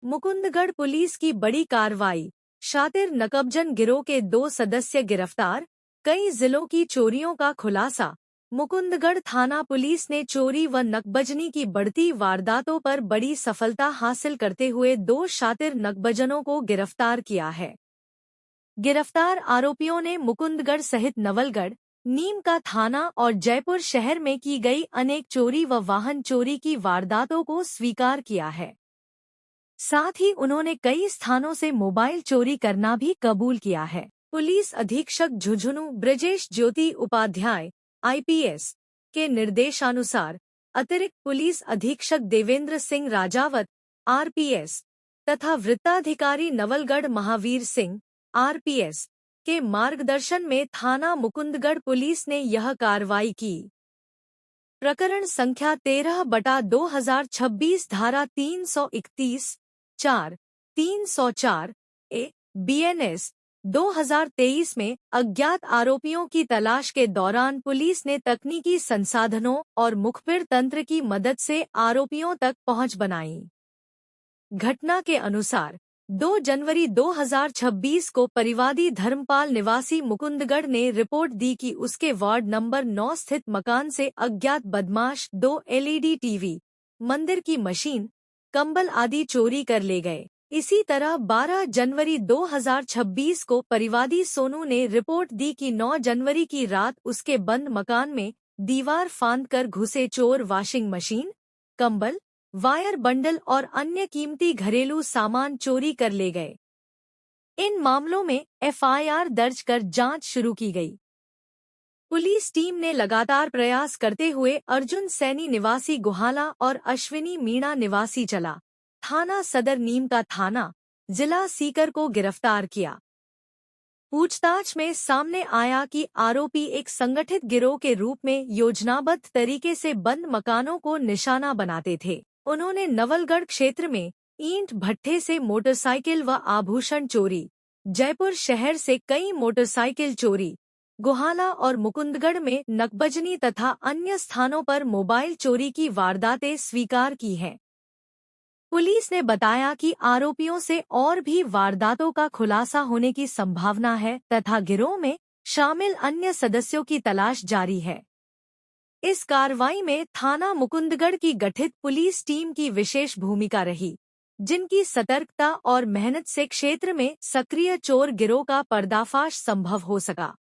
Mukundgarh police की बड़ी कार्रवाई। शातिर नकबजन गिरोह के 2 सदस्य गिरफ्तार। कई जिलों की चोरियों का खुलासा। मुकुंदगढ़ थाना पुलिस ने चोरी व नकबजनी की बढ़ती वारदातों पर बड़ी सफलता हासिल करते हुए 2 शातिर नकबजनों को गिरफ्तार किया है। गिरफ्तार आरोपियों ने मुकुंदगढ़ सहित नवलगढ़, नीम का थाना और जयपुर शहर में की गई अनेक चोरी व वाहन चोरी की वारदातों को स्वीकार किया है। साथ ही उन्होंने कई स्थानों से मोबाइल चोरी करना भी कबूल किया है। पुलिस अधीक्षक झुंझुनू ब्रजेश ज्योति उपाध्याय आईपीएस के निर्देशानुसार अतिरिक्त पुलिस अधीक्षक देवेंद्र सिंह राजावत आरपीएस तथा वृत्ताधिकारी नवलगढ़ महावीर सिंह आरपीएस के मार्गदर्शन में थाना मुकुंदगढ़ पुलिस ने यह कार्रवाई की। प्रकरण संख्या 13/2026 धारा 331 4 304 ए बीएनएस 2023 में अज्ञात आरोपियों की तलाश के दौरान पुलिस ने तकनीकी संसाधनों और मुखबिर तंत्र की मदद से आरोपियों तक पहुंच बनाई। घटना के अनुसार 2 जनवरी 2026 को परिवादी धर्मपाल निवासी मुकुंदगढ़ ने रिपोर्ट दी कि उसके वार्ड नंबर 9 स्थित मकान से अज्ञात बदमाश 2 एलईडी टीवी, मंदिर की मशीन, कंबल आदि चोरी कर ले गए। इसी तरह 12 जनवरी 2026 को परिवादी सोनू ने रिपोर्ट दी कि 9 जनवरी की रात उसके बंद मकान में दीवार फांदकर घुसे चोर वॉशिंग मशीन, कंबल, वायर बंडल और अन्य कीमती घरेलू सामान चोरी कर ले गए। इन मामलों में एफआईआर दर्ज कर जांच शुरू की गई। पुलिस टीम ने लगातार प्रयास करते हुए अर्जुन सैनी निवासी गुहाला और अश्विनी मीणा निवासी चला थाना सदर नीम का थाना जिला सीकर को गिरफ्तार किया। पूछताछ में सामने आया कि आरोपी एक संगठित गिरोह के रूप में योजनाबद्ध तरीके से बंद मकानों को निशाना बनाते थे। उन्होंने नवलगढ़ क्षेत्र में ईंट भट्ठे से मोटरसाइकिल व आभूषण चोरी, जयपुर शहर से कई मोटरसाइकिल चोरी, गुहाला और मुकुंदगढ़ में नकबजनी तथा अन्य स्थानों पर मोबाइल चोरी की वारदातें स्वीकार की हैं। पुलिस ने बताया कि आरोपियों से और भी वारदातों का खुलासा होने की संभावना है तथा गिरोह में शामिल अन्य सदस्यों की तलाश जारी है। इस कार्रवाई में थाना मुकुंदगढ़ की गठित पुलिस टीम की विशेष भूमिका रही, जिनकी सतर्कता और मेहनत से क्षेत्र में सक्रिय चोर गिरोह का पर्दाफाश संभव हो सका।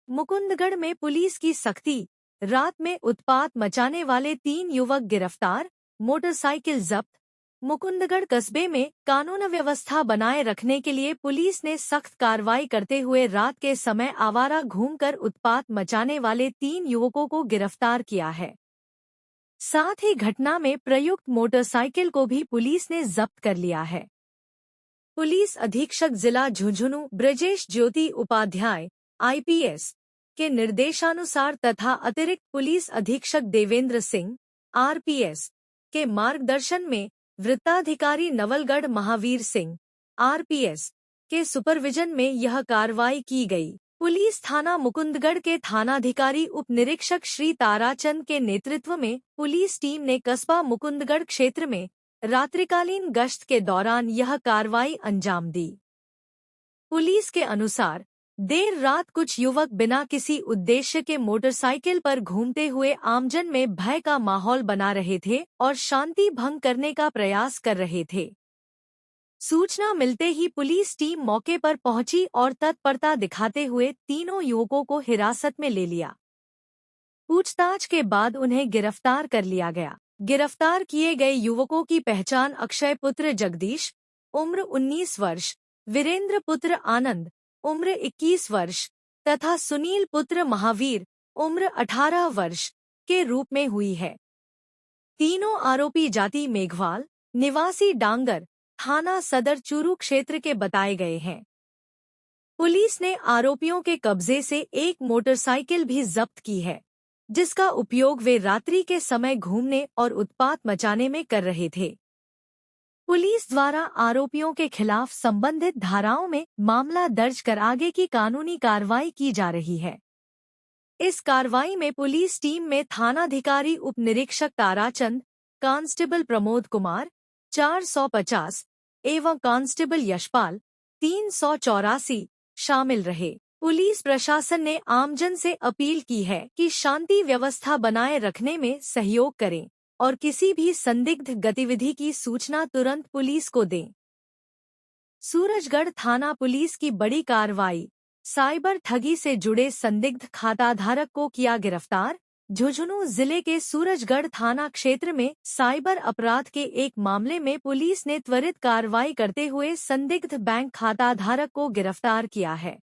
मुकुंदगढ़ में पुलिस की सख्ती। रात में उत्पात मचाने वाले 3 युवक गिरफ्तार, मोटरसाइकिल जब्त। मुकुंदगढ़ कस्बे में कानून व्यवस्था बनाए रखने के लिए पुलिस ने सख्त कार्रवाई करते हुए रात के समय आवारा घूमकर उत्पात मचाने वाले 3 युवकों को गिरफ्तार किया है। साथ ही घटना में प्रयुक्त मोटरसाइकिल को भी पुलिस ने जब्त कर लिया है। पुलिस अधीक्षक जिला झुंझुनू ब्रजेश ज्योति उपाध्याय आईपीएस के निर्देशानुसार तथा अतिरिक्त पुलिस अधीक्षक देवेंद्र सिंह आरपीएस के मार्गदर्शन में वृत्ताधिकारी नवलगढ़ महावीर सिंह आरपीएस के सुपरविजन में यह कार्रवाई की गई। पुलिस थाना मुकुंदगढ़ के थानाधिकारी उप निरीक्षक श्री ताराचंद के नेतृत्व में पुलिस टीम ने कस्बा मुकुंदगढ़ क्षेत्र में रात्रिकालीन गश्त के दौरान यह कार्रवाई अंजाम दी। पुलिस के अनुसार देर रात कुछ युवक बिना किसी उद्देश्य के मोटरसाइकिल पर घूमते हुए आमजन में भय का माहौल बना रहे थे और शांति भंग करने का प्रयास कर रहे थे। सूचना मिलते ही पुलिस टीम मौके पर पहुंची और तत्परता दिखाते हुए तीनों युवकों को हिरासत में ले लिया। पूछताछ के बाद उन्हें गिरफ्तार कर लिया गया। गिरफ्तार किए गए युवकों की पहचान अक्षय पुत्र जगदीश उम्र 19 वर्ष, वीरेंद्र पुत्र आनंद उम्र 21 वर्ष तथा सुनील पुत्र महावीर उम्र 18 वर्ष के रूप में हुई है। तीनों आरोपी जाति मेघवाल निवासी डांगर थाना सदर चूरू क्षेत्र के बताए गए हैं। पुलिस ने आरोपियों के कब्जे से एक मोटरसाइकिल भी जब्त की है, जिसका उपयोग वे रात्रि के समय घूमने और उत्पात मचाने में कर रहे थे। पुलिस द्वारा आरोपियों के खिलाफ संबंधित धाराओं में मामला दर्ज कर आगे की कानूनी कार्रवाई की जा रही है। इस कार्रवाई में पुलिस टीम में थानाधिकारी उप निरीक्षक ताराचंद, कांस्टेबल प्रमोद कुमार, 450 एवं कांस्टेबल यशपाल 384 शामिल रहे। पुलिस प्रशासन ने आमजन से अपील की है कि शांति व्यवस्था बनाए रखने में सहयोग करें और किसी भी संदिग्ध गतिविधि की सूचना तुरंत पुलिस को दें। सूरजगढ़ थाना पुलिस की बड़ी कार्रवाई, साइबर ठगी से जुड़े संदिग्ध खाताधारक को किया गिरफ्तार। झुंझुनू जिले के सूरजगढ़ थाना क्षेत्र में साइबर अपराध के एक मामले में पुलिस ने त्वरित कार्रवाई करते हुए संदिग्ध बैंक खाताधारक को गिरफ्तार किया है।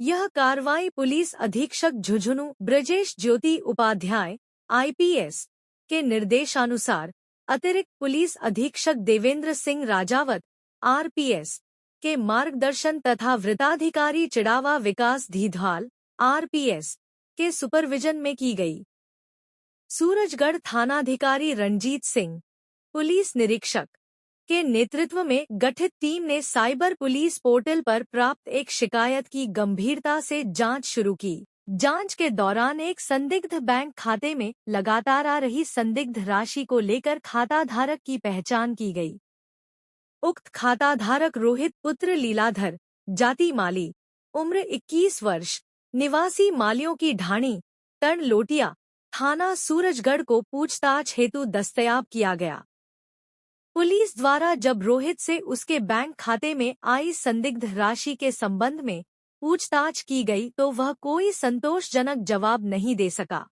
यह कार्रवाई पुलिस अधीक्षक झुंझुनू ब्रजेश ज्योति उपाध्याय IPS के निर्देशानुसार अतिरिक्त पुलिस अधीक्षक देवेंद्र सिंह राजावत RPS के मार्गदर्शन तथा वृत्ताधिकारी चिड़ावा विकास धीधवाल RPS के सुपरविजन में की गई। सूरजगढ़ थानाधिकारी रणजीत सिंह, पुलिस निरीक्षक के नेतृत्व में गठित टीम ने साइबर पुलिस पोर्टल पर प्राप्त एक शिकायत की गंभीरता से जांच शुरू की। जांच के दौरान एक संदिग्ध बैंक खाते में लगातार आ रही संदिग्ध राशि को लेकर खाताधारक की पहचान की गई। उक्त खाताधारक रोहित पुत्र लीलाधर, जाति माली, उम्र 21 वर्ष, निवासी मालियों की ढाणी, तर्ण लोटिया, थाना सूरजगढ़ को पूछताछ हेतु दस्तयाब किया गया। पुलिस द्वारा जब रोहित से उसके बैंक खाते में आई संदिग्ध राशि के संबंध में पूछताछ की गई तो वह कोई संतोषजनक जवाब नहीं दे सका।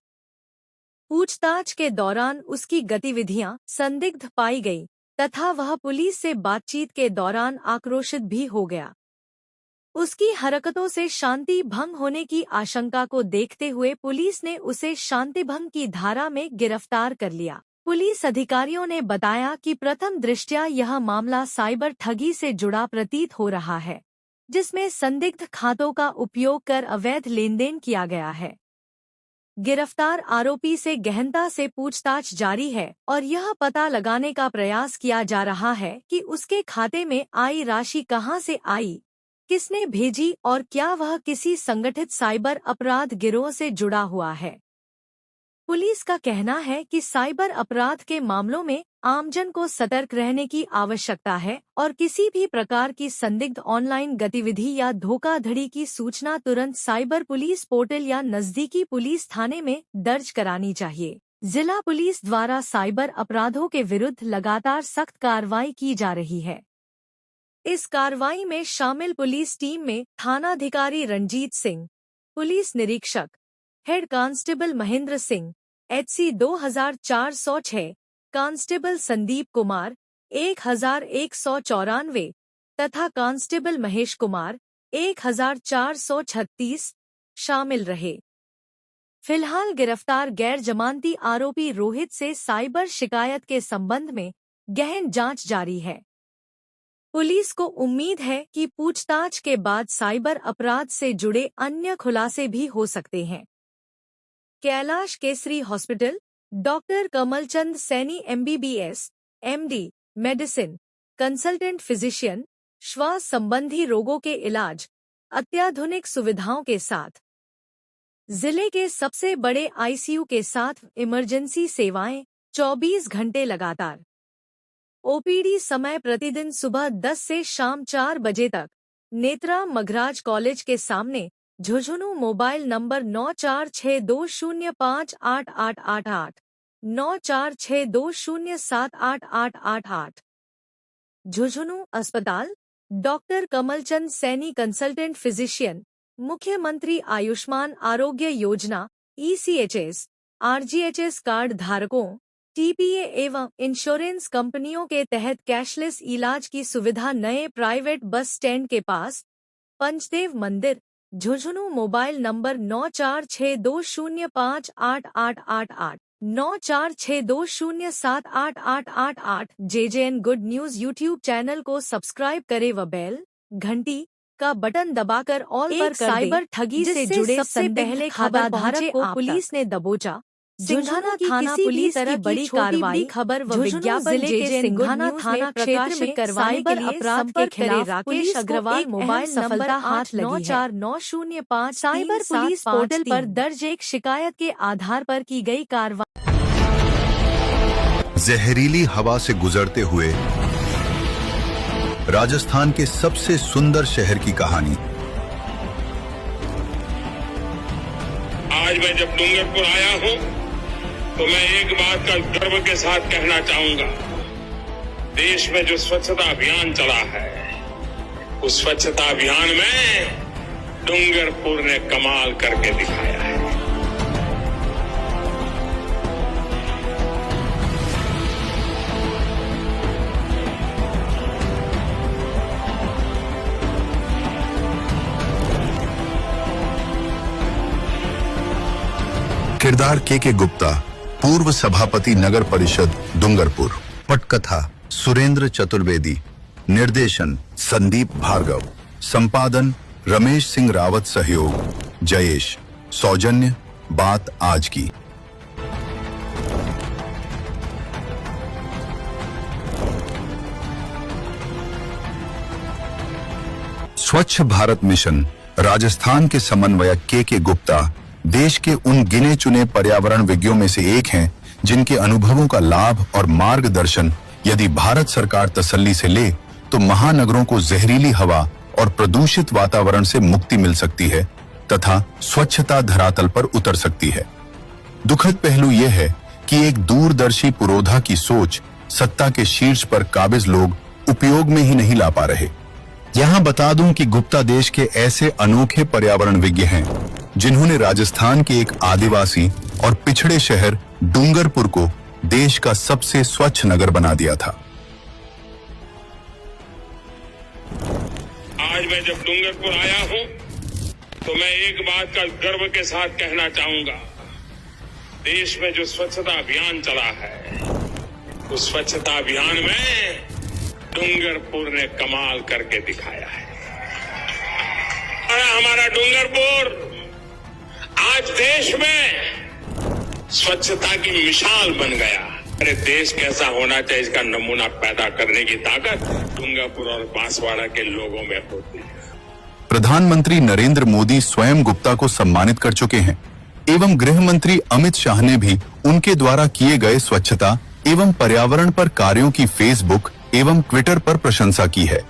पूछताछ के दौरान उसकी गतिविधियां संदिग्ध पाई गई तथा वह पुलिस से बातचीत के दौरान आक्रोशित भी हो गया। उसकी हरकतों से शांति भंग होने की आशंका को देखते हुए पुलिस ने उसे शांति भंग की धारा में गिरफ्तार कर लिया। पुलिस अधिकारियों ने बताया कि प्रथम दृष्टया यह मामला साइबर ठगी से जुड़ा प्रतीत हो रहा है, जिसमें संदिग्ध खातों का उपयोग कर अवैध लेनदेन किया गया है। गिरफ्तार आरोपी से गहनता से पूछताछ जारी है और यह पता लगाने का प्रयास किया जा रहा है कि उसके खाते में आई राशि कहां से आई, किसने भेजी और क्या वह किसी संगठित साइबर अपराध गिरोह से जुड़ा हुआ है। पुलिस का कहना है कि साइबर अपराध के मामलों में आमजन को सतर्क रहने की आवश्यकता है और किसी भी प्रकार की संदिग्ध ऑनलाइन गतिविधि या धोखाधड़ी की सूचना तुरंत साइबर पुलिस पोर्टल या नजदीकी पुलिस थाने में दर्ज करानी चाहिए। जिला पुलिस द्वारा साइबर अपराधों के विरुद्ध लगातार सख्त कार्रवाई की जा रही है। इस कार्रवाई में शामिल पुलिस टीम में थानाधिकारी रणजीत सिंह, पुलिस निरीक्षक head constable Mahendra Singh HC 2406, constable Sandeep Kumar 1194 तथा कांस्टेबल महेश कुमार 1436 शामिल रहे। फिलहाल गिरफ्तार गैर जमानती आरोपी रोहित से साइबर शिकायत के संबंध में गहन जांच जारी है। पुलिस को उम्मीद है कि पूछताछ के बाद साइबर अपराध से जुड़े अन्य खुलासे भी हो सकते हैं। Kailash Kesari hospital, doctor Kamalchand Saini MBBS, MD, medicine, consultant physician, श्वास संबंधी रोगों के इलाज अत्याधुनिक सुविधाओं के साथ, जिले के सबसे बड़े ICU के साथ इमरजेंसी सेवाएं 24 घंटे लगातार। OPD समय प्रतिदिन सुबह 10 से शाम 4 बजे तक। नेत्रा मघराज कॉलेज के सामने, झुंझुनू। Mobile number 9462058888, 9462078888। झुंझुनू अस्पताल, doctor Kamalchand Saini consultant physician, मुख्यमंत्री Ayushman Arogya Yojana ECHS, RGHS card धारकों, TPA एवं इंश्योरेंस कंपनियों के तहत कैशलेस इलाज की सुविधा नए प्राइवेट बस स्टैंड के पास, पंचदेव मंदिर, Jhunjhunu. Mobile number 9462058888, 9462078888। JJN good news YouTube channel को सब्सक्राइब करें व बेल घंटी का बटन दबाकर ऑल पर साइबर ठगी से जुड़े सबसे पहले खाताधारक को पुलिस ने दबोचा। सिंघाना थाना पुलिस की बड़ी कार्रवाई खबर व विज्ञापन जिले के सिंघाना थाना क्षेत्र में करवाने के लिए अपराध के खिलाफ राकेश अग्रवाल मोबाइल नंबर हाथ 949005 साइबर पुलिस पोर्टल पर दर्ज एक शिकायत के आधार पर की गई कार्रवाई। जहरीली हवा से गुजरते हुए राजस्थान के सबसे सुंदर शहर की कहानी। आज मैं जब डूंगरपुर आया हूं तो मैं एक बात का गर्व के साथ कहना चाहूंगा। देश में जो स्वच्छता अभियान चला है, उस स्वच्छता अभियान में डूंगरपुर ने कमाल करके दिखाया है। किरदार के गुप्ता, पूर्व सभापति नगर परिषद डूंगरपुर। पटकथा सुरेंद्र चतुर्वेदी। निर्देशन संदीप भार्गव। संपादन रमेश सिंह रावत। सहयोग जयेश। सौजन्य बात आज की। स्वच्छ भारत मिशन राजस्थान के समन्वयक के गुप्ता देश के उन गिने चुने पर्यावरणविज्ञों में से एक हैं जिनके अनुभवों का लाभ और मार्गदर्शन यदि भारत सरकार तसल्ली से ले तो महानगरों को जहरीली हवा और प्रदूषित वातावरण से मुक्ति मिल सकती है तथा स्वच्छता धरातल पर उतर सकती है। दुखद पहलू यह है कि एक दूरदर्शी पुरोधा की सोच सत्ता के शीर्ष पर काबिज लोग उपयोग में ही नहीं ला पा रहे। यहां बता दूं कि गुप्ता देश के ऐसे अनोखे पर्यावरणविज्ञ हैं जिन्होंने राजस्थान के एक आदिवासी और पिछड़े शहर डूंगरपुर को देश का सबसे स्वच्छ नगर बना दिया था। आज मैं जब डूंगरपुर आया हूं तो मैं एक बात का गर्व के साथ कहना चाहूंगा। देश में जो स्वच्छता अभियान चला है, उस स्वच्छता अभियान में डूंगरपुर ने कमाल करके दिखाया है। हमारा डूंगरपुर आज देश में स्वच्छता की मिसाल बन गया। अरे देश कैसा होना चाहिए, इसका नमूना पैदा करने की ताकत डूंगरपुर और बांसवाड़ा के लोगों में होती है। प्रधानमंत्री नरेंद्र मोदी स्वयं गुप्ता को सम्मानित कर चुके हैं एवं गृह मंत्री अमित शाह ने भी उनके द्वारा किए गए स्वच्छता एवं पर्यावरण पर कार्यों की फेसबुक एवं ट्विटर पर प्रशंसा की है।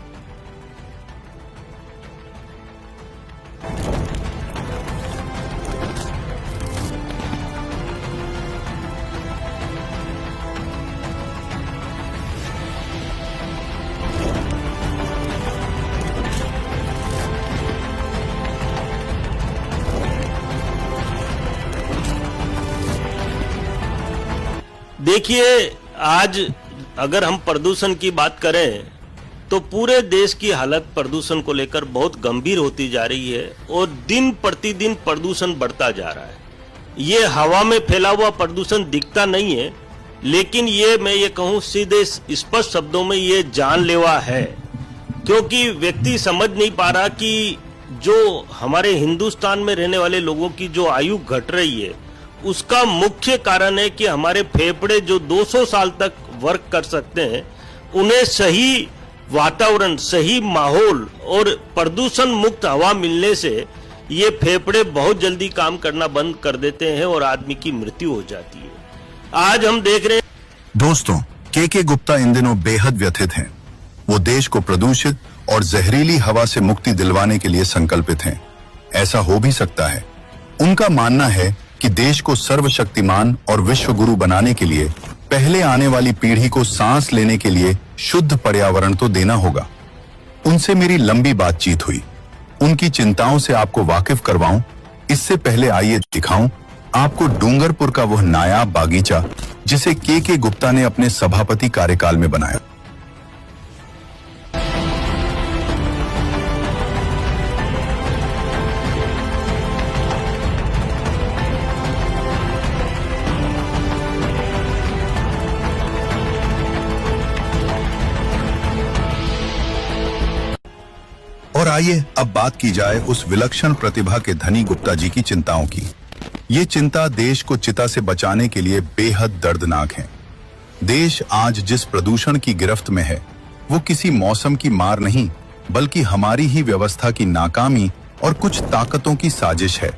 देखिए, आज अगर हम प्रदूषण की बात करें तो पूरे देश की हालत प्रदूषण को लेकर बहुत गंभीर होती जा रही है और दिन प्रतिदिन प्रदूषण बढ़ता जा रहा है। ये हवा में फैला हुआ प्रदूषण दिखता नहीं है, लेकिन ये मैं ये कहूँ सीधे स्पष्ट शब्दों में ये जानलेवा है, क्योंकि व्यक्ति समझ नहीं पा रहा कि जो हमारे हिंदुस्तान में रहने वाले लोगों की जो आयु घट रही है उसका मुख्य कारण है कि हमारे फेफड़े जो 200 साल तक वर्क कर सकते हैं, उन्हें सही वातावरण, सही माहौल और प्रदूषण मुक्त हवा मिलने से ये फेफड़े बहुत जल्दी काम करना बंद कर देते हैं और आदमी की मृत्यु हो जाती है। आज हम देख रहे हैं। दोस्तों, के गुप्ता इन दिनों बेहद व्यथित हैं। वो देश को प्रदूषित और जहरीली हवा से मुक्ति दिलवाने के लिए संकल्पित हैं। ऐसा हो भी सकता है। उनका मानना है कि देश को सर्वशक्तिमान और विश्व गुरु बनाने के लिए पहले आने वाली पीढ़ी को सांस लेने के लिए शुद्ध पर्यावरण तो देना होगा। उनसे मेरी लंबी बातचीत हुई। उनकी चिंताओं से आपको वाकिफ करवाऊं, इससे पहले आइए दिखाऊं आपको डूंगरपुर का वह नायाब बागीचा जिसे के गुप्ता ने अपने सभापति कार्यकाल में बनाया। और आइए अब बात की जाए उस विलक्षण प्रतिभा के धनी गुप्ता जी की चिंताओं की। ये चिंता देश को चिता से बचाने के लिए बेहद दर्दनाक है। देश आज जिस प्रदूषण की गिरफ्त में है वो किसी मौसम की मार नहीं, बल्कि हमारी ही व्यवस्था की नाकामी और कुछ ताकतों की साजिश है।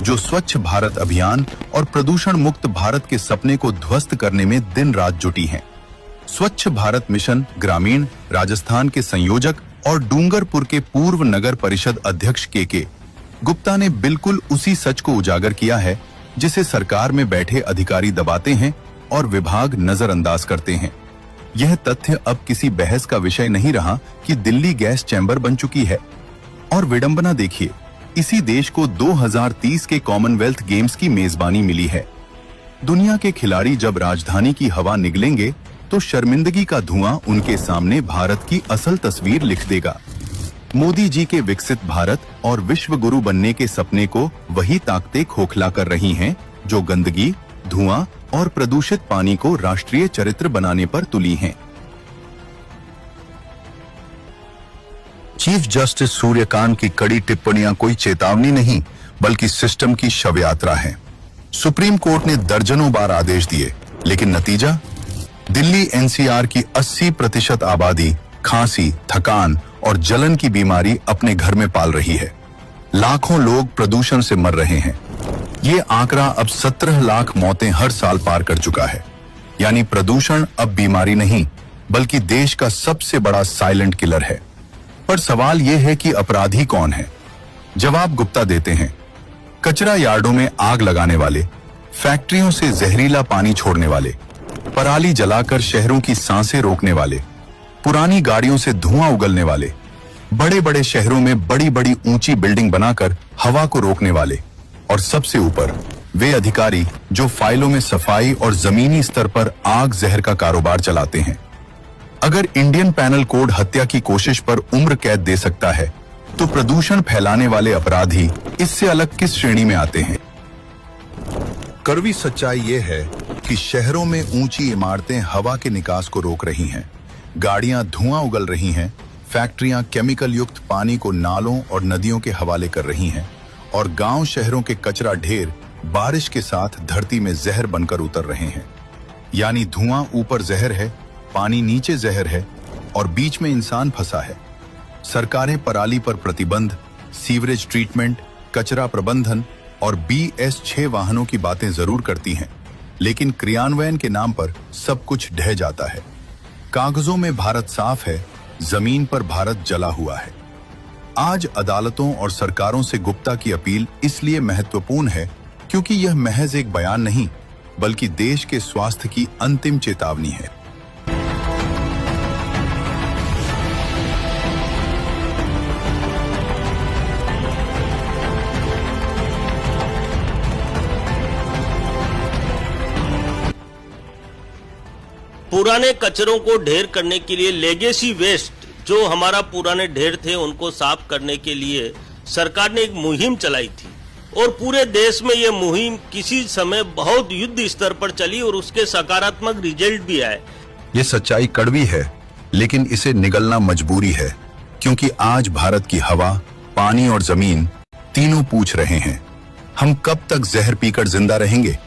जो स्वच्छ भारत अभियान और प्रदूषण मुक्त भारत के सपने को ध्वस्त करने में दिन रात जुटी हैं। स्वच्छ भारत मिशन ग्रामीण राजस्थान के संयोजक और डूंगरपुर के पूर्व नगर परिषद अध्यक्ष के गुप्ता ने बिल्कुल उसी सच को उजागर किया है जिसे सरकार में बैठे अधिकारी दबाते हैं और विभाग नजरअंदाज करते हैं। यह तथ्य अब किसी बहस का विषय नहीं रहा कि दिल्ली गैस चैम्बर बन चुकी है। और विडंबना देखिए, इसी देश को 2030 के कॉमनवेल्थ गेम्स की मेजबानी मिली है। दुनिया के खिलाड़ी जब राजधानी की हवा निगलेंगे तो शर्मिंदगी का धुआं उनके सामने भारत की असल तस्वीर लिख देगा। मोदी जी के विकसित भारत और विश्व गुरु बनने के सपने को वही ताकतें खोखला कर रही हैं जो गंदगी, धुआं और प्रदूषित पानी को राष्ट्रीय चरित्र बनाने पर तुली हैं। चीफ जस्टिस सूर्यकांत की कड़ी टिप्पणियां कोई चेतावनी नहीं बल्कि सिस्टम की शव यात्रा है। सुप्रीम कोर्ट ने दर्जनों बार आदेश दिए, लेकिन नतीजा? दिल्ली एनसीआर की 80% आबादी खांसी, थकान और जलन की बीमारी अपने घर में पाल रही है। लाखों लोग प्रदूषण से मर रहे हैं। ये आंकड़ा अब 17 लाख मौतें हर साल पार कर चुका है। यानी प्रदूषण अब बीमारी नहीं बल्कि देश का सबसे बड़ा साइलेंट किलर है। पर सवाल यह है कि अपराधी कौन है? जवाब गुप्ता देते हैं। कचरा यार्डों में आग लगाने वाले, फैक्ट्रियों से जहरीला पानी छोड़ने वाले, पराली जलाकर शहरों की सांसें रोकने वाले, पुरानी गाड़ियों से धुआं उगलने वाले, बड़े बड़े शहरों में बड़ी बड़ी ऊंची बिल्डिंग बनाकर हवा को रोकने वाले, और सबसे ऊपर वे अधिकारी जो फाइलों में सफाई और जमीनी स्तर पर आग जहर का कारोबार चलाते हैं। अगर इंडियन पैनल कोड हत्या की कोशिश पर उम्र कैद दे सकता है तो प्रदूषण फैलाने वाले अपराधी इससे अलग किस श्रेणी में आते हैं? कड़वी सच्चाई यह है कि शहरों में ऊंची इमारतें हवा के निकास को रोक रही हैं, गाड़ियां धुआं उगल रही हैं, फैक्ट्रियां केमिकल युक्त पानी को नालों और नदियों के हवाले कर रही हैं, और गांव शहरों के कचरा ढेर बारिश के साथ धरती में जहर बनकर उतर रहे हैं। यानी धुआं ऊपर जहर है, पानी नीचे जहर है और बीच में इंसान फंसा है। सरकारें पराली पर प्रतिबंध, सीवरेज ट्रीटमेंट, कचरा प्रबंधन और BS6 वाहनों की बातें जरूर करती हैं, लेकिन क्रियान्वयन के नाम पर सब कुछ ढह जाता है। कागजों में भारत साफ है, जमीन पर भारत जला हुआ है। आज अदालतों और सरकारों से गुप्ता की अपील इसलिए महत्वपूर्ण है क्योंकि यह महज एक बयान नहीं बल्कि देश के स्वास्थ्य की अंतिम चेतावनी है। पुराने कचरों को ढेर करने के लिए, लेगेसी वेस्ट जो हमारा पुराने ढेर थे उनको साफ करने के लिए सरकार ने एक मुहिम चलाई थी और पूरे देश में ये मुहिम किसी समय बहुत युद्ध स्तर पर चली और उसके सकारात्मक रिजल्ट भी आए। ये सच्चाई कड़वी है लेकिन इसे निगलना मजबूरी है क्योंकि आज भारत की हवा, पानी और जमीन तीनों पूछ रहे हैं, हम कब तक जहर पीकर जिंदा रहेंगे?